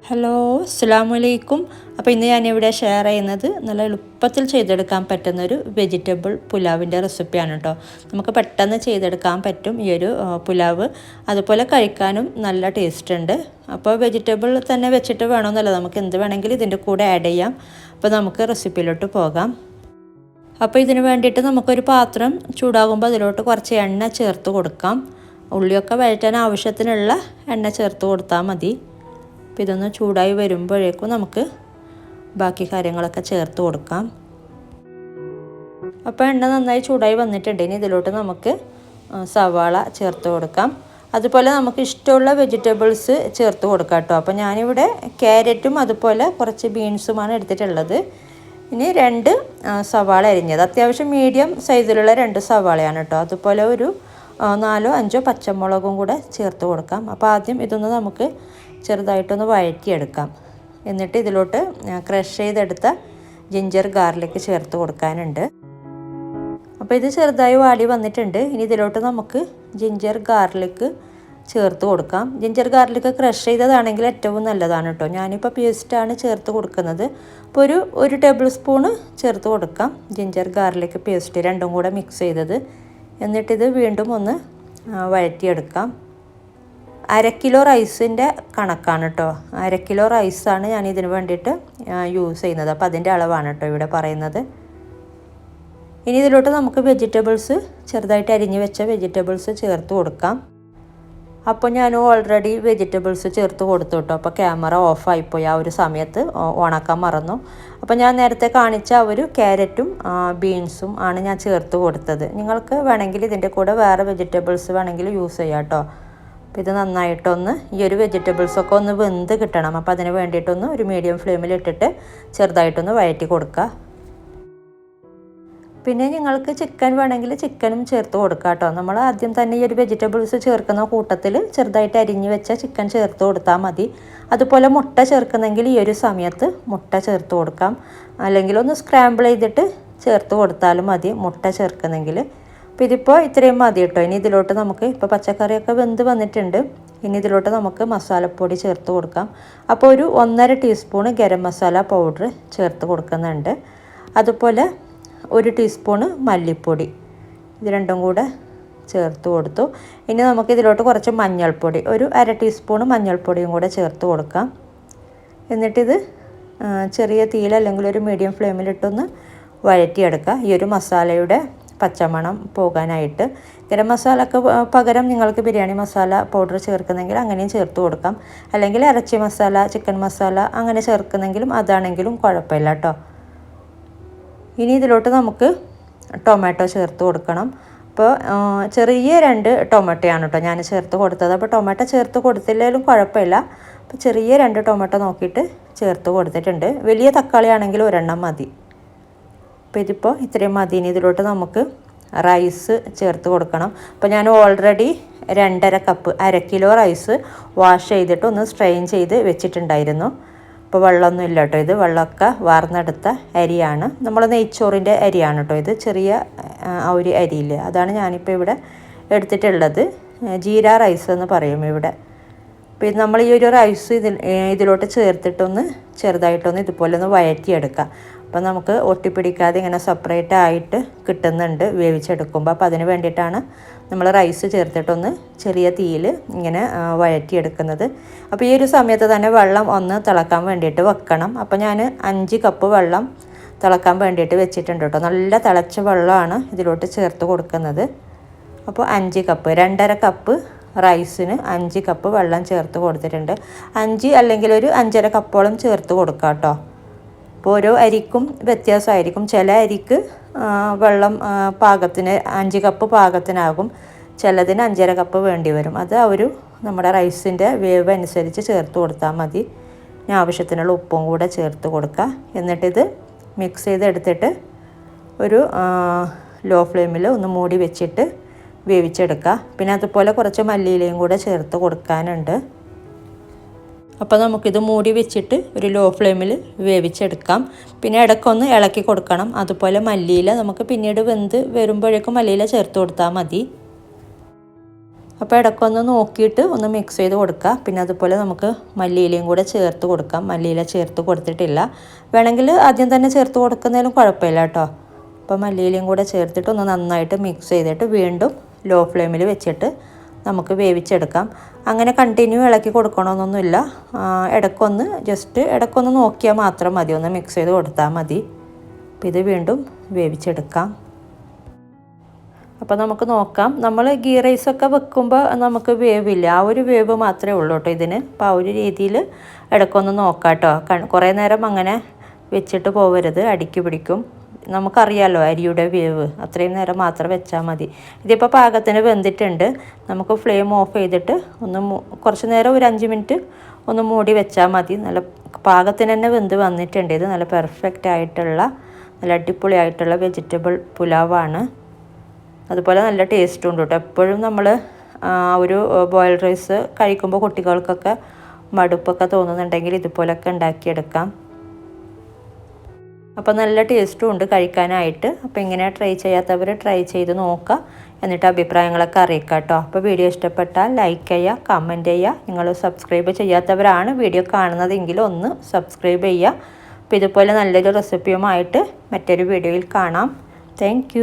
Hello, അസ്സലാമു അലൈക്കും. അപ്പോൾ ഇന്ന് ഞാനിവിടെ ഷെയർ ചെയ്യുന്നത് നല്ല എളുപ്പത്തിൽ ചെയ്തെടുക്കാൻ പറ്റുന്നൊരു വെജിറ്റബിൾ പുലാവിൻ്റെ റെസിപ്പിയാണ് കേട്ടോ. നമുക്ക് പെട്ടെന്ന് ചെയ്തെടുക്കാൻ പറ്റും ഈ ഒരു പുലാവ്. അതുപോലെ കഴിക്കാനും നല്ല ടേസ്റ്റ് ഉണ്ട്. അപ്പോൾ വെജിറ്റബിൾ തന്നെ വെച്ചിട്ട് വേണമെന്നല്ല, നമുക്ക് എന്ത് വേണമെങ്കിലും ഇതിൻ്റെ കൂടെ ആഡ് ചെയ്യാം. അപ്പോൾ നമുക്ക് റെസിപ്പിയിലോട്ട് പോകാം. അപ്പോൾ ഇതിന് വേണ്ടിയിട്ട് നമുക്കൊരു പാത്രം ചൂടാകുമ്പോൾ അതിലോട്ട് കുറച്ച് എണ്ണ ചേർത്ത് കൊടുക്കാം. ഉള്ളിയൊക്കെ വഴറ്റാൻ ആവശ്യത്തിനുള്ള എണ്ണ ചേർത്ത് കൊടുത്താൽ മതി. അപ്പോൾ ഇതൊന്ന് ചൂടായി വരുമ്പോഴേക്കും നമുക്ക് ബാക്കി കാര്യങ്ങളൊക്കെ ചേർത്ത് കൊടുക്കാം. അപ്പോൾ എണ്ണ നന്നായി ചൂടായി വന്നിട്ടുണ്ട്. ഇനി ഇതിലോട്ട് നമുക്ക് സവാള ചേർത്ത് കൊടുക്കാം. അതുപോലെ നമുക്ക് ഇഷ്ടമുള്ള വെജിറ്റബിൾസ് ചേർത്ത് കൊടുക്കാം കേട്ടോ. അപ്പോൾ ഞാനിവിടെ ക്യാരറ്റും അതുപോലെ കുറച്ച് ബീൻസുമാണ് എടുത്തിട്ടുള്ളത്. ഇനി 2 സവാള അരിഞ്ഞത്, അത്യാവശ്യം മീഡിയം സൈസിലുള്ള 2 സവാളയാണ് കേട്ടോ. അതുപോലെ ഒരു 4 5 പച്ചമുളകും കൂടെ ചേർത്ത് കൊടുക്കാം. അപ്പോൾ ആദ്യം ഇതൊന്ന് നമുക്ക് ചെറുതായിട്ടൊന്ന് വഴറ്റിയെടുക്കാം. എന്നിട്ട് ഇതിലോട്ട് ക്രഷ് ചെയ്തെടുത്ത ജിഞ്ചർ ഗാർലിക് ചേർത്ത് കൊടുക്കാനുണ്ട്. അപ്പോൾ ഇത് ചെറുതായി വാടി വന്നിട്ടുണ്ട്. ഇനി ഇതിലോട്ട് നമുക്ക് ജിഞ്ചർ ഗാർലിക് ചേർത്ത് കൊടുക്കാം. ജിഞ്ചർ ഗാർലിക് ക്രഷ് ചെയ്തതാണെങ്കിൽ ഏറ്റവും നല്ലതാണ് കേട്ടോ. ഞാനിപ്പോൾ പേസ്റ്റാണ് ചേർത്ത് കൊടുക്കുന്നത്. അപ്പോൾ ഒരു ടേബിൾ സ്പൂണ് ചേർത്ത് കൊടുക്കാം ജിഞ്ചർ ഗാർലിക് പേസ്റ്റ്, രണ്ടും കൂടെ മിക്സ് ചെയ്തത്. എന്നിട്ടിത് വീണ്ടും ഒന്ന് വഴറ്റിയെടുക്കാം. 1/2 കിലോ റൈസിൻ്റെ കണക്കാണ് കേട്ടോ. 1/2 കിലോ റൈസാണ് ഞാൻ ഇതിന് വേണ്ടിയിട്ട് യൂസ് ചെയ്യുന്നത്. അപ്പോൾ അതിൻ്റെ അളവാണ് കേട്ടോ ഇവിടെ പറയുന്നത്. ഇനി ഇതിലോട്ട് നമുക്ക് വെജിറ്റബിൾസ്, ചെറുതായിട്ട് അരിഞ്ഞ് വെച്ച വെജിറ്റബിൾസ് ചേർത്ത് കൊടുക്കാം. അപ്പോൾ ഞാൻ ഓൾറെഡി വെജിറ്റബിൾസ് ചേർത്ത് കൊടുത്തു കേട്ടോ. അപ്പോൾ ക്യാമറ ഓഫായിപ്പോയി, ആ ഒരു സമയത്ത് ഓണാക്കാൻ മറന്നു. അപ്പോൾ ഞാൻ നേരത്തെ കാണിച്ച ഒരു ക്യാരറ്റും ബീൻസും ആണ് ഞാൻ ചേർത്ത് കൊടുത്തത്. നിങ്ങൾക്ക് വേണമെങ്കിൽ ഇതിൻ്റെ കൂടെ വേറെ വെജിറ്റബിൾസ് വേണമെങ്കിൽ യൂസ് ചെയ്യാം കേട്ടോ. അപ്പോൾ ഇത് നന്നായിട്ടൊന്ന് ഈ ഒരു വെജിറ്റബിൾസൊക്കെ ഒന്ന് വെന്ത് കിട്ടണം. അപ്പോൾ അതിന് വേണ്ടിയിട്ടൊന്ന് ഒരു മീഡിയം ഫ്ലെയിമിൽ ഇട്ടിട്ട് ചെറുതായിട്ടൊന്ന് വഴറ്റി കൊടുക്കുക. പിന്നെ നിങ്ങൾക്ക് ചിക്കൻ വേണമെങ്കിൽ ചിക്കനും ചേർത്ത് കൊടുക്കുക കേട്ടോ. നമ്മൾ ആദ്യം തന്നെ ഈ ഒരു വെജിറ്റബിൾസ് ചേർക്കുന്ന കൂട്ടത്തിൽ ചെറുതായിട്ട് അരിഞ്ഞ് വെച്ച ചിക്കൻ ചേർത്ത് കൊടുത്താൽ മതി. അതുപോലെ മുട്ട ചേർക്കുന്നെങ്കിൽ ഈ ഒരു സമയത്ത് മുട്ട ചേർത്ത് കൊടുക്കാം. അല്ലെങ്കിൽ ഒന്ന് സ്ക്രാമ്പിൾ ചെയ്തിട്ട് ചേർത്ത് കൊടുത്താലും മതി മുട്ട ചേർക്കുന്നെങ്കിൽ. അപ്പോൾ ഇതിപ്പോൾ ഇത്രയും മതി കേട്ടോ. ഇനി ഇതിലോട്ട് നമുക്ക് ഇപ്പോൾ പച്ചക്കറിയൊക്കെ വെന്ത് വന്നിട്ടുണ്ട്. ഇനി ഇതിലോട്ട് നമുക്ക് മസാലപ്പൊടി ചേർത്ത് കൊടുക്കാം. അപ്പോൾ ഒരു 1.5 ടീസ്പൂണ് ഗരം മസാല പൗഡർ ചേർത്ത് കൊടുക്കുന്നുണ്ട്. അതുപോലെ 1 ടീസ്പൂണ് മല്ലിപ്പൊടി, ഇത് രണ്ടും കൂടെ ചേർത്ത് കൊടുത്തു. ഇനി നമുക്ക് ഇതിലോട്ട് കുറച്ച് മഞ്ഞൾപ്പൊടി, ഒരു 1/2 ടീസ്പൂണ് മഞ്ഞൾപ്പൊടിയും കൂടെ ചേർത്ത് കൊടുക്കാം. എന്നിട്ടിത് ചെറിയ തീയിൽ അല്ലെങ്കിൽ ഒരു മീഡിയം ഫ്ലെയിമിലിട്ടൊന്ന് വഴറ്റിയെടുക്കുക, ഈ ഒരു മസാലയുടെ പച്ചമണം പോകാനായിട്ട്. ഗരം മസാലക്ക് പകരം നിങ്ങൾക്ക് ബിരിയാണി മസാല പൗഡർ ചേർക്കുന്നെങ്കിൽ അങ്ങനെയും ചേർത്ത് കൊടുക്കാം. അല്ലെങ്കിൽ ഇറച്ചി മസാല, ചിക്കൻ മസാല അങ്ങനെ ചേർക്കുന്നെങ്കിലും അതാണെങ്കിലും കുഴപ്പമില്ല കേട്ടോ. ഇനി ഇതിലോട്ട് നമുക്ക് ടൊമാറ്റോ ചേർത്ത് കൊടുക്കണം. അപ്പോൾ ചെറിയ 2 ടൊമാറ്റോയാണ് കേട്ടോ ഞാൻ ചേർത്ത് കൊടുത്തത്. അപ്പോൾ ടൊമാറ്റോ ചേർത്ത് കൊടുത്തില്ലെങ്കിലും കുഴപ്പമില്ല. അപ്പോൾ ചെറിയ 2 ടൊമാറ്റോ നോക്കിയിട്ട് ചേർത്ത് കൊടുത്തിട്ടുണ്ട്. വലിയ തക്കാളി ആണെങ്കിൽ 1 മതി. അപ്പോൾ ഇതിപ്പോൾ ഇത്രയും മതി. ഇനി ഇതിലോട്ട് നമുക്ക് റൈസ് ചേർത്ത് കൊടുക്കണം. അപ്പോൾ ഞാൻ already 2.5 cup 1/2 kilo rice wash ചെയ്തിട്ട് ഒന്ന് സ്ട്രെയിൻ ചെയ്ത് വെച്ചിട്ടുണ്ടായിരുന്നു. അപ്പോൾ വെള്ളമൊന്നും ഇല്ല കേട്ടോ. ഇത് വെള്ളമൊക്കെ വാർന്നെടുത്ത അരിയാണ്. നമ്മൾ നെയ്ച്ചോറിൻ്റെ അരിയാണ് കേട്ടോ. ഇത് ചെറിയ ആ ഒരു അരിയില്ലേ, അതാണ് ഞാനിപ്പോൾ ഇവിടെ എടുത്തിട്ടുള്ളത്. ജീര റൈസ് എന്ന് പറയും ഇവിടെ. അപ്പോൾ ഇത് നമ്മൾ ഈ ഒരു റൈസ് ഇതിലോട്ട് ചേർത്തിട്ടൊന്ന് ചെറുതായിട്ടൊന്ന് ഇതുപോലെ ഒന്ന് വഴറ്റിയെടുക്കാം. അപ്പോൾ നമുക്ക് ഒട്ടിപ്പിടിക്കാതെ ഇങ്ങനെ സെപ്പറേറ്റ് ആയിട്ട് കിട്ടുന്നുണ്ട് വേവിച്ചെടുക്കുമ്പോൾ. അപ്പോൾ അതിന് വേണ്ടിയിട്ടാണ് നമ്മൾ റൈസ് ചേർത്തിട്ടൊന്ന് ചെറിയ തീയിൽ ഇങ്ങനെ വഴറ്റിയെടുക്കുന്നത്. അപ്പോൾ ഈ ഒരു സമയത്ത് തന്നെ വെള്ളം ഒന്ന് തിളക്കാൻ വേണ്ടിയിട്ട് വെക്കണം. അപ്പോൾ ഞാൻ 5 കപ്പ് വെള്ളം തിളക്കാൻ വേണ്ടിയിട്ട് വെച്ചിട്ടുണ്ട് കേട്ടോ. നല്ല തിളച്ച വെള്ളമാണ് ഇതിലോട്ട് ചേർത്ത് കൊടുക്കുന്നത്. അപ്പോൾ 5 കപ്പ്, 2.5 കപ്പ് റൈസിന് 5 കപ്പ് വെള്ളം ചേർത്ത് കൊടുത്തിട്ടുണ്ട്. 5 അല്ലെങ്കിൽ ഒരു 5.5 കപ്പോളം ചേർത്ത് കൊടുക്കാം കേട്ടോ. അപ്പോൾ ഓരോ അരിക്കും വ്യത്യാസമായിരിക്കും. ചില അരിക്ക് വെള്ളം പാകത്തിന് 5 കപ്പ് പാകത്തിനാകും, ചിലതിന് 5.5 കപ്പ് വേണ്ടി വരും. അത് നമ്മുടെ റൈസിൻ്റെ വേവ് അനുസരിച്ച് ചേർത്ത് കൊടുത്താൽ മതി. ഇനി ആവശ്യത്തിനുള്ള ഉപ്പും കൂടെ ചേർത്ത് കൊടുക്കുക. എന്നിട്ടിത് മിക്സ് ചെയ്തെടുത്തിട്ട് ഒരു ലോ ഫ്ലെയിമിൽ ഒന്ന് മൂടി വെച്ചിട്ട് വേവിച്ചെടുക്കുക. പിന്നെ അതുപോലെ കുറച്ച് മല്ലിയിലയും കൂടെ ചേർത്ത് കൊടുക്കാനുണ്ട്. അപ്പോൾ നമുക്കിത് മൂടി വെച്ചിട്ട് ഒരു ലോ ഫ്ലെയിമിൽ വേവിച്ചെടുക്കാം. പിന്നെ ഇടയ്ക്കൊന്ന് ഇളക്കി കൊടുക്കണം. അതുപോലെ മല്ലിയില നമുക്ക് പിന്നീട് വെന്ത് വരുമ്പോഴേക്കും മല്ലിയില ചേർത്ത് കൊടുത്താൽ മതി. അപ്പോൾ ഇടയ്ക്കൊന്ന് നോക്കിയിട്ട് ഒന്ന് മിക്സ് ചെയ്ത് കൊടുക്കുക. പിന്നെ അതുപോലെ നമുക്ക് മല്ലിയിലയും കൂടെ ചേർത്ത് കൊടുക്കാം. മല്ലിയില ചേർത്ത് കൊടുത്തിട്ടില്ല, വേണമെങ്കിൽ ആദ്യം തന്നെ ചേർത്ത് കൊടുക്കുന്നതിലും കുഴപ്പമില്ല കേട്ടോ. അപ്പോൾ മല്ലിയിലയും കൂടെ ചേർത്തിട്ട് ഒന്ന് നന്നായിട്ട് മിക്സ് ചെയ്തിട്ട് വീണ്ടും ലോ ഫ്ലെയിമിൽ വെച്ചിട്ട് നമുക്ക് വേവിച്ചെടുക്കാം. അങ്ങനെ കണ്ടിന്യൂ ഇളക്കി കൊടുക്കണമെന്നൊന്നുമില്ല, ഇടയ്ക്കൊന്ന് നോക്കിയാൽ മാത്രം മതി, ഒന്ന് മിക്സ് ചെയ്ത് കൊടുത്താൽ മതി. അപ്പോൾ ഇത് വീണ്ടും വേവിച്ചെടുക്കാം. അപ്പോൾ നമുക്ക് നോക്കാം, നമ്മൾ ഗീ റൈസൊക്കെ വെക്കുമ്പോൾ നമുക്ക് വേവില്ല, ആ ഒരു വേവ് മാത്രമേ ഉള്ളൂ കേട്ടോ ഇതിന്. അപ്പോൾ ആ ഒരു രീതിയിൽ ഇടയ്ക്കൊന്ന് നോക്കാം കേട്ടോ. കുറേ നേരം അങ്ങനെ വെച്ചിട്ട് പോകരുത്, അടിക്ക് പിടിക്കും. നമുക്കറിയാമല്ലോ അരിയുടെ വേവ്, അത്രയും നേരം മാത്രം വെച്ചാൽ മതി. ഇതിപ്പോൾ പാകത്തിന് വെന്തിട്ടുണ്ട്. നമുക്ക് ഫ്ലെയിം ഓഫ് ചെയ്തിട്ട് കുറച്ച് നേരം ഒരു 5 മിനിറ്റ് ഒന്ന് മൂടി വെച്ചാൽ മതി. നല്ല പാകത്തിന് തന്നെ വെന്ത് വന്നിട്ടുണ്ട്. ഇത് നല്ല പെർഫെക്റ്റ് ആയിട്ടുള്ള നല്ല അടിപൊളിയായിട്ടുള്ള വെജിറ്റബിൾ പുലാവാണ്. അതുപോലെ നല്ല ടേസ്റ്റും ഉണ്ട് കേട്ടോ. എപ്പോഴും നമ്മൾ ഒരു ബോയിൽഡ് റൈസ് കഴിക്കുമ്പോൾ കുട്ടികൾക്കൊക്കെ മടുപ്പൊക്കെ തോന്നുന്നുണ്ടെങ്കിൽ ഇതുപോലൊക്കെ ഉണ്ടാക്കിയെടുക്കാം. അപ്പോൾ നല്ല ടേസ്റ്റും ഉണ്ട് കഴിക്കാനായിട്ട്. അപ്പോൾ ഇങ്ങനെ ട്രൈ ചെയ്യാത്തവർ ട്രൈ ചെയ്ത് നോക്കുക, എന്നിട്ട് അഭിപ്രായങ്ങളൊക്കെ അറിയിക്കുക കേട്ടോ. അപ്പോൾ വീഡിയോ ഇഷ്ടപ്പെട്ടാൽ ലൈക്ക് ചെയ്യുക, കമൻറ്റ് ചെയ്യുക. നിങ്ങൾ സബ്സ്ക്രൈബ് ചെയ്യാത്തവരാണ് വീഡിയോ കാണുന്നതെങ്കിൽ ഒന്ന് സബ്സ്ക്രൈബ് ചെയ്യുക. അപ്പോൾ ഇതുപോലെ നല്ലൊരു റെസിപ്പിയുമായിട്ട് മറ്റൊരു വീഡിയോയിൽ കാണാം. താങ്ക്